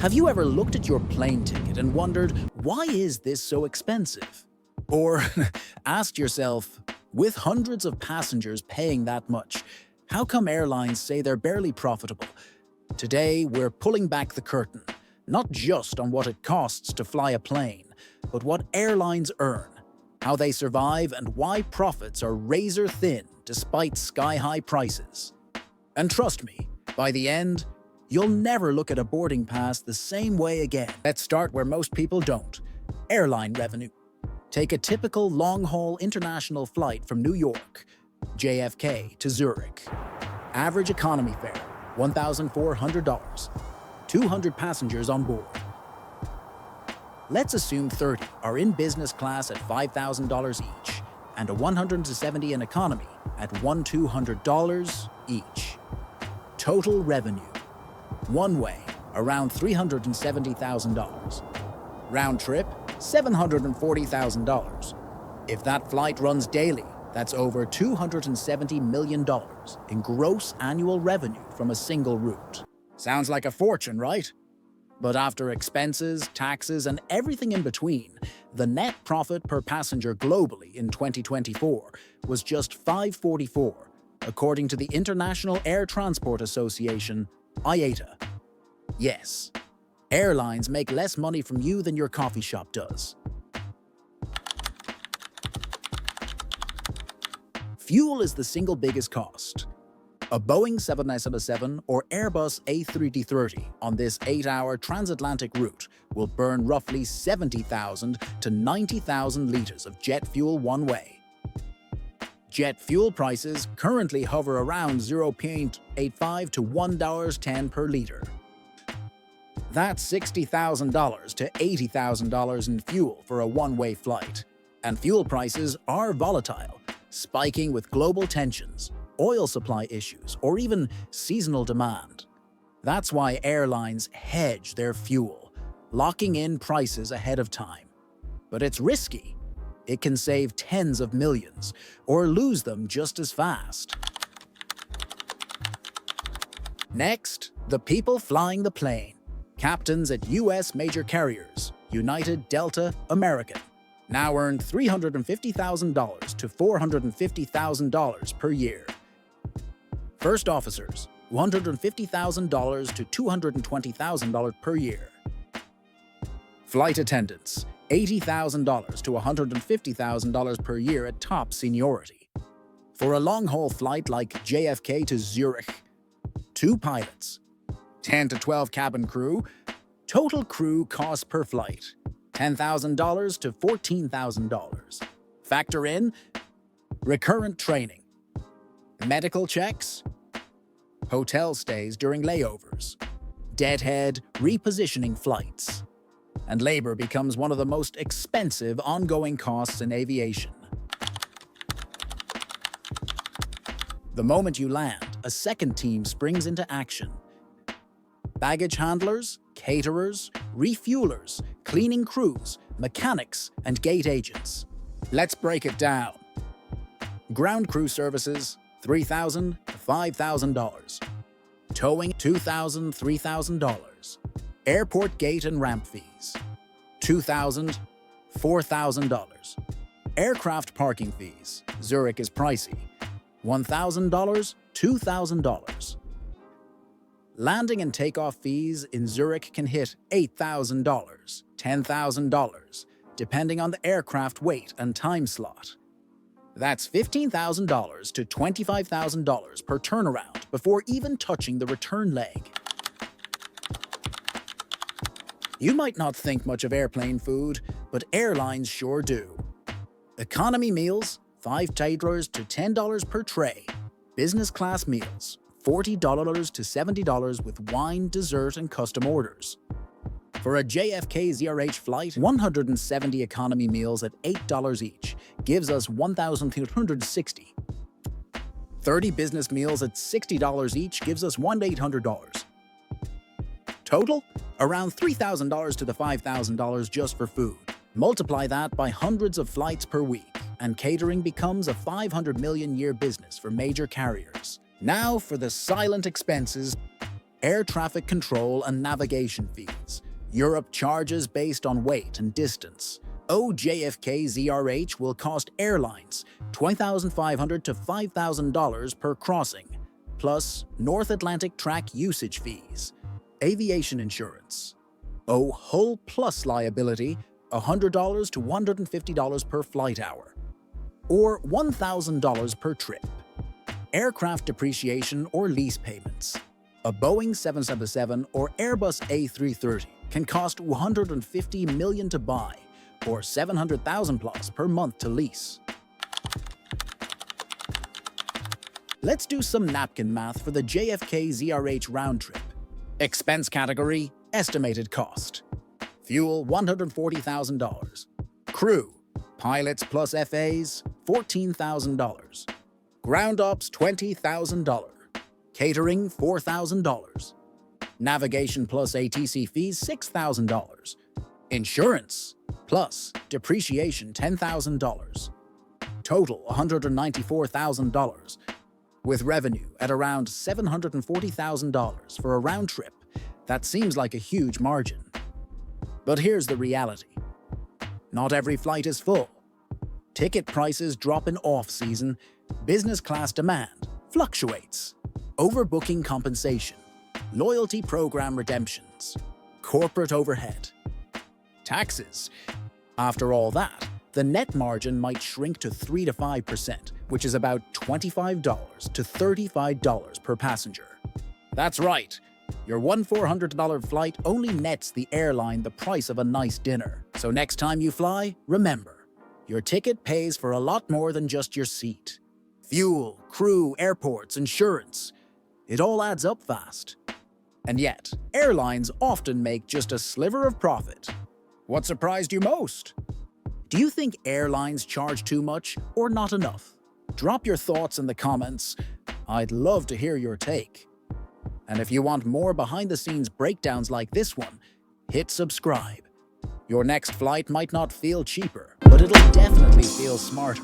Have you ever looked at your plane ticket and wondered, why is this so expensive? Or asked yourself, with hundreds of passengers paying that much, how come airlines say they're barely profitable? Today, we're pulling back the curtain, not just on what it costs to fly a plane, but what airlines earn, how they survive, and why profits are razor thin despite sky-high prices. And trust me, by the end, you'll never look at a boarding pass the same way again. Let's start where most people don't. Airline revenue. Take a typical long-haul international flight from New York, JFK, to Zurich. Average economy fare, $1,400. 200 passengers on board. Let's assume 30 are in business class at $5,000 each, and 170 in economy at $1,200 each. Total revenue. One way, around $370,000. Round trip, $740,000. If that flight runs daily, that's over $270 million in gross annual revenue from a single route. Sounds like a fortune, right? But after expenses, taxes, and everything in between, the net profit per passenger globally in 2024 was just $544, according to the International Air Transport Association, IATA. Yes, airlines make less money from you than your coffee shop does. Fuel is the single biggest cost. A Boeing 777 or Airbus A330 on this 8-hour transatlantic route will burn roughly 70,000 to 90,000 liters of jet fuel one way. Jet fuel prices currently hover around $0.85 to $1.10 per liter. That's $60,000 to $80,000 in fuel for a one-way flight. And fuel prices are volatile, spiking with global tensions, oil supply issues, or even seasonal demand. That's why airlines hedge their fuel, locking in prices ahead of time. But it's risky. It can save tens of millions, or lose them just as fast. Next, the people flying the plane. Captains at U.S. major carriers, United, Delta, American, now earn $350,000 to $450,000 per year. First officers, $150,000 to $220,000 per year. Flight attendants, $80,000 to $150,000 per year at top seniority. For a long-haul flight like JFK to Zurich, 2 pilots, 10 to 12 cabin crew, total crew cost per flight, $10,000 to $14,000. Factor in recurrent training, medical checks, hotel stays during layovers, deadhead repositioning flights, and labor becomes one of the most expensive ongoing costs in aviation. The moment you land, a second team springs into action. Baggage handlers, caterers, refuelers, cleaning crews, mechanics, and gate agents. Let's break it down. Ground crew services, $3,000 to $5,000. Towing, $2,000, $3,000. Airport gate and ramp fees, $2,000, $4,000. Aircraft parking fees, Zurich is pricey, $1,000, $2,000. Landing and takeoff fees in Zurich can hit $8,000, $10,000, depending on the aircraft weight and time slot. That's $15,000 to $25,000 per turnaround before even touching the return leg. You might not think much of airplane food, but airlines sure do. Economy meals, $5 to $10 per tray. Business class meals, $40 to $70 with wine, dessert, and custom orders. For a JFK ZRH flight, 170 economy meals at $8 each gives us $1,360. 30 business meals at $60 each gives us $1,800. Total? Around $3,000 to the $5,000 just for food. Multiply that by hundreds of flights per week, and catering becomes a 500 million-year business for major carriers. Now for the silent expenses. Air traffic control and navigation fees. Europe charges based on weight and distance. OJFK ZRH will cost airlines $2,500 to $5,000 per crossing, plus North Atlantic track usage fees. Aviation insurance. Hull plus liability, $100 to $150 per flight hour, or $1,000 per trip. Aircraft depreciation or lease payments. A Boeing 777 or Airbus A330 can cost $150 million to buy, or $700,000 plus per month to lease. Let's do some napkin math for the JFK ZRH round trip. Expense category, estimated cost. Fuel, $140,000. Crew, pilots plus FAs, $14,000. Ground ops, $20,000. Catering, $4,000. Navigation plus ATC fees, $6,000. Insurance plus depreciation, $10,000. Total, $194,000. With revenue at around $740,000 for a round trip, that seems like a huge margin. But here's the reality. Not every flight is full. Ticket prices drop in off-season, business class demand fluctuates, overbooking compensation, loyalty program redemptions, corporate overhead, taxes. After all that, the net margin might shrink to 3 to 5%, which is about $25 to $35 per passenger. That's right. Your $1,400 flight only nets the airline the price of a nice dinner. So next time you fly, remember, your ticket pays for a lot more than just your seat. Fuel, crew, airports, insurance. It all adds up fast. And yet, airlines often make just a sliver of profit. What surprised you most? Do you think airlines charge too much or not enough? Drop your thoughts in the comments. I'd love to hear your take. And if you want more behind-the-scenes breakdowns like this one, hit subscribe. Your next flight might not feel cheaper, but it'll definitely feel smarter.